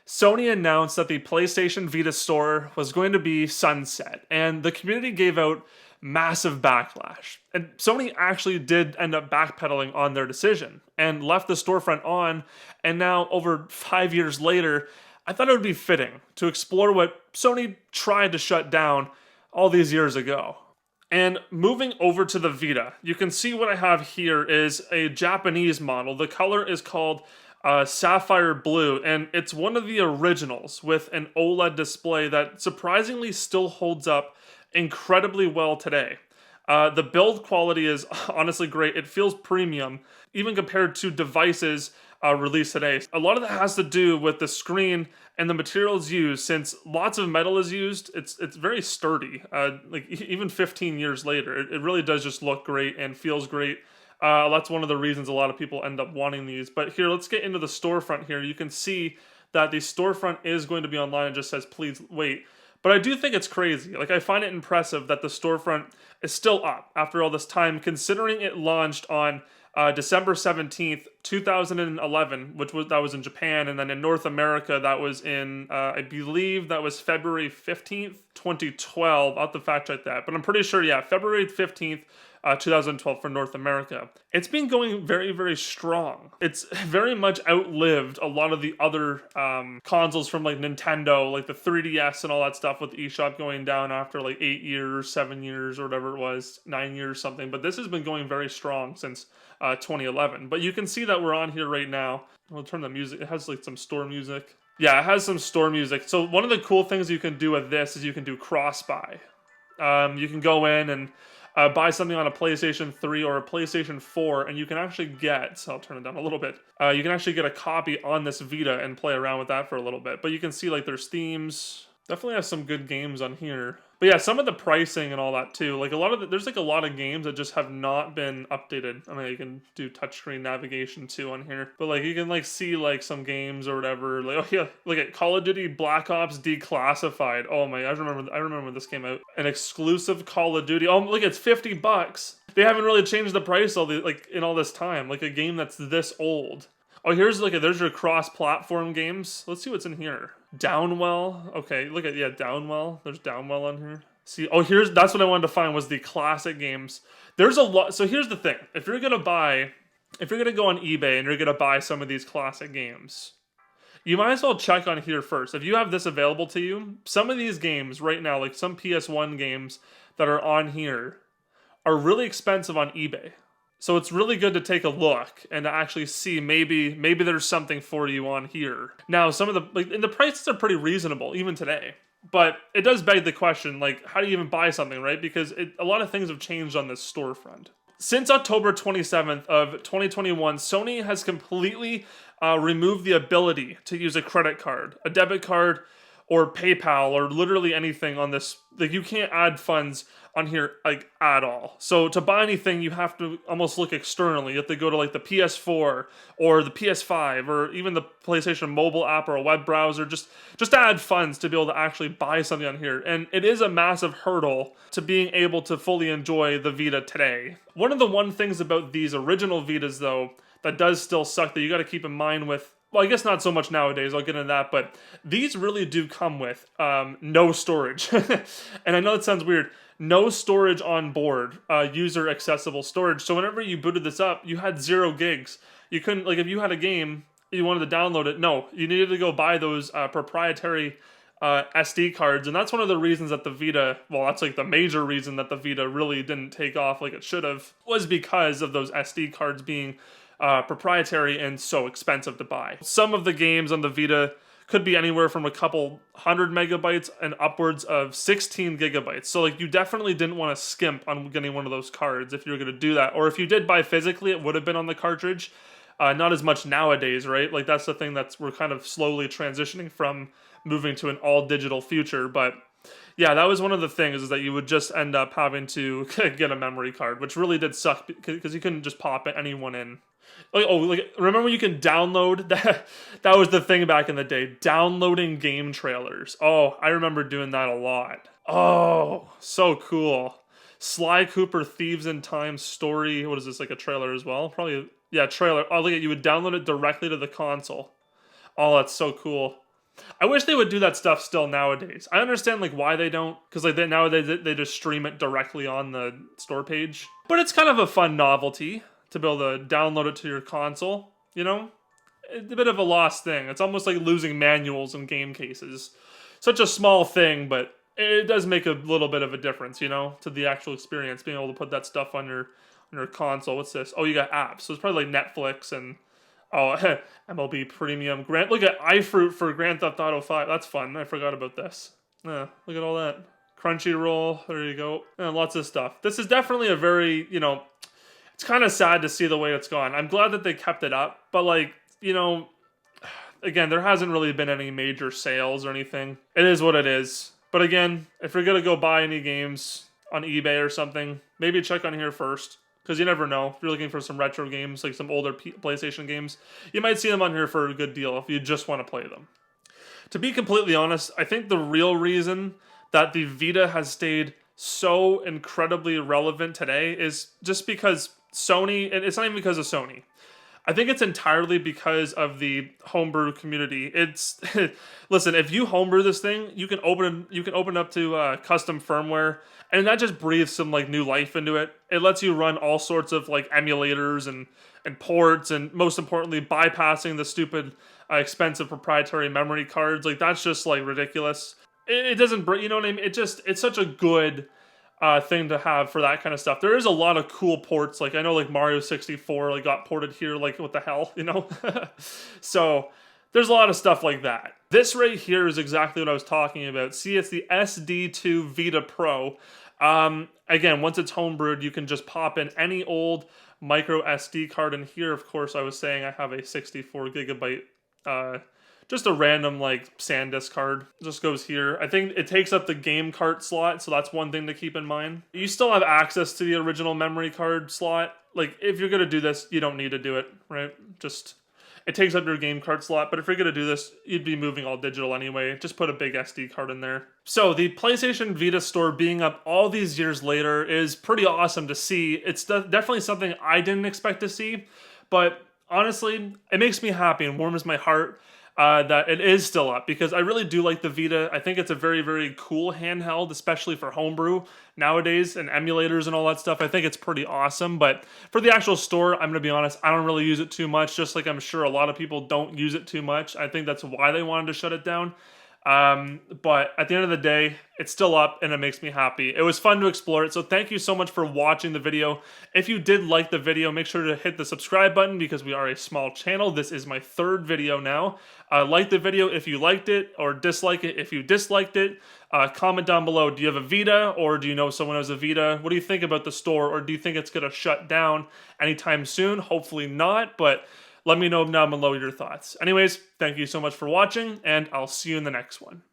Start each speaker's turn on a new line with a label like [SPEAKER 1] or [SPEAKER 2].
[SPEAKER 1] Sony announced that the PlayStation Vita store was going to be sunset, and the community gave out massive backlash. And Sony actually did end up backpedaling on their decision and left the storefront on, and now, over 5 years later, I thought it would be fitting to explore what Sony tried to shut down all these years ago. And moving over to the Vita, you can see what I have here is a Japanese model. The color is called Sapphire Blue, and it's one of the originals with an OLED display that surprisingly still holds up incredibly well today. The build quality is honestly great. It feels premium, even compared to devices released today. A lot of that has to do with the screen and the materials used. Since lots of metal is used, it's very sturdy. Even 15 years later, it really does just look great and feels great. That's one of the reasons a lot of people end up wanting these. But here, let's get into the storefront here. You can see that the storefront is going to be online. It just says, please wait. But I do think it's crazy. Like, I find it impressive that the storefront is still up after all this time, considering it launched on December 17th, 2011, that was in Japan, and then in North America, that was in, I believe that was February 15th, 2012. I'll have to fact check that, but I'm pretty sure, yeah, February 15th, 2012 for North America. It's been going very, very strong. It's very much outlived a lot of the other consoles from like Nintendo, like the 3DS and all that stuff, with eShop going down after like 8 years, 7 years, or whatever it was, 9 years something. But this has been going very strong since 2011. But you can see that we're on here right now. I'll turn the music. It has like some store music. Yeah, it has some store music. So one of the cool things you can do with this is you can do cross-buy. You can go in and buy something on a PlayStation 3 or a PlayStation 4, and you can actually get, so I'll turn it down a little bit, you can actually get a copy on this Vita and play around with that for a little bit. But you can see, like, there's themes. Definitely have some good games on here. But yeah, some of the pricing and all that too. Like there's like a lot of games that just have not been updated. I mean, you can do touchscreen navigation too on here. But like you can like see like some games or whatever. Like, oh yeah, look at Call of Duty Black Ops Declassified. Oh my, I remember when this came out. An exclusive Call of Duty. Oh, look, it's $50. They haven't really changed the price in all this time. Like a game that's this old. Oh, there's your cross-platform games. Let's see what's in here. Downwell. Okay, look at, yeah, Downwell. There's Downwell on here. See, oh, that's what I wanted to find was the classic games. There's a lot. So here's the thing. If you're going to go on eBay and you're going to buy some of these classic games, you might as well check on here first. If you have this available to you, some of these games right now, like some PS1 games that are on here, are really expensive on eBay. So it's really good to take a look and to actually see maybe there's something for you on here. Now, some of the prices are pretty reasonable even today. But it does beg the question, like, how do you even buy something, right? Because a lot of things have changed on this storefront. Since October 27th of 2021, Sony has completely removed the ability to use a credit card, a debit card, or PayPal, or literally anything on this. Like, you can't add funds on here, like, at all. So to buy anything, you have to almost look externally. You have to go to, like, the PS4 or the PS5 or even the PlayStation mobile app or a web browser just to add funds to be able to actually buy something on here. And it is a massive hurdle to being able to fully enjoy the Vita today. One of the things about these original Vitas, though, that does still suck that you got to keep in mind with, well, I guess not so much nowadays, I'll get into that, but these really do come with no storage. And I know that sounds weird. No storage on board, user accessible storage. So whenever you booted this up, you had 0 gigs. You couldn't, like, if you had a game, you wanted to download it, no. You needed to go buy those proprietary SD cards. And that's one of the reasons that the Vita, well, that's like the major reason that the Vita really didn't take off like it should have, was because of those SD cards being proprietary and so expensive to buy. Some of the games on the Vita could be anywhere from a couple 100 megabytes and upwards of 16 gigabytes. So like you definitely didn't want to skimp on getting one of those cards if you were going to do that. Or if you did buy physically, it would have been on the cartridge. Not as much nowadays, right? Like that's the thing we're kind of slowly transitioning from, moving to an all digital future. But yeah, that was one of the things, is that you would just end up having to get a memory card, which really did suck because you couldn't just pop anyone in. Remember you can download that? That was the thing back in the day, downloading game trailers. Oh, I remember doing that a lot. Oh, so cool. Sly Cooper Thieves in Time story. What is this, like a trailer as well? Probably, yeah, trailer. Oh, look at, you would download it directly to the console. Oh, that's so cool. I wish they would do that stuff still nowadays. I understand like why they don't, because like nowadays they just stream it directly on the store page. But it's kind of a fun novelty to be able to download it to your console, you know? It's a bit of a lost thing. It's almost like losing manuals in game cases. Such a small thing, but it does make a little bit of a difference, you know, to the actual experience, being able to put that stuff on your console. What's this? Oh, you got apps. So it's probably like Netflix and MLB Premium. Look at iFruit for Grand Theft Auto 5. That's fun. I forgot about this. Look at all that. Crunchyroll. There you go. Lots of stuff. This is definitely a very, you know, it's kind of sad to see the way it's gone. I'm glad that they kept it up, but like, you know, again, there hasn't really been any major sales or anything. It is what it is. But again, if you're going to go buy any games on eBay or something, maybe check on here first. Because you never know. If you're looking for some retro games, like some older PlayStation games, you might see them on here for a good deal if you just want to play them. To be completely honest, I think the real reason that the Vita has stayed so incredibly relevant today is just because Sony, and it's not even because of Sony. I think it's entirely because of the homebrew community. It's listen, if you homebrew this thing, you can open it up to custom firmware, and that just breathes some like new life into it. It lets you run all sorts of like emulators and ports, and most importantly, bypassing the stupid expensive proprietary memory cards. Like that's just like ridiculous. It doesn't, you know what I mean? It's such a good thing to have for that kind of stuff. There is a lot of cool ports. Like I know like Mario 64 like got ported here. Like what the hell, you know? So there's a lot of stuff like that. This right here is exactly what I was talking about. See, it's the SD2 Vita Pro. Again, once it's homebrewed, you can just pop in any old micro SD card in here. Of course, I was saying I have a 64 gigabyte just a random like SanDisk card. Just goes here. I think it takes up the game cart slot, so that's one thing to keep in mind. You still have access to the original memory card slot. Like if you're gonna do this, you don't need to do it, right? Just it takes up your game card slot, but if you're gonna do this, you'd be moving all digital anyway. Just put a big SD card in there. So the PlayStation Vita store being up all these years later is pretty awesome to see. It's definitely something I didn't expect to see, but honestly, it makes me happy and warms my heart that it is still up, because I really do like the Vita. I think it's a very, very cool handheld, especially for homebrew nowadays and emulators and all that stuff. I think it's pretty awesome, but for the actual store, I'm going to be honest, I don't really use it too much, just like I'm sure a lot of people don't use it too much. I think that's why they wanted to shut it down. But at the end of the day, it's still up and it makes me happy. It was fun to explore it. So thank you so much for watching the video. If you did like the video, make sure to hit the subscribe button because we are a small channel. This is my third video now. Like the video if you liked it, or dislike it if you disliked it. Comment down below. Do you have a Vita, or do you know someone who has a Vita? What do you think about the store, or do you think it's going to shut down anytime soon? Hopefully not, but let me know down below your thoughts. Anyways, thank you so much for watching, and I'll see you in the next one.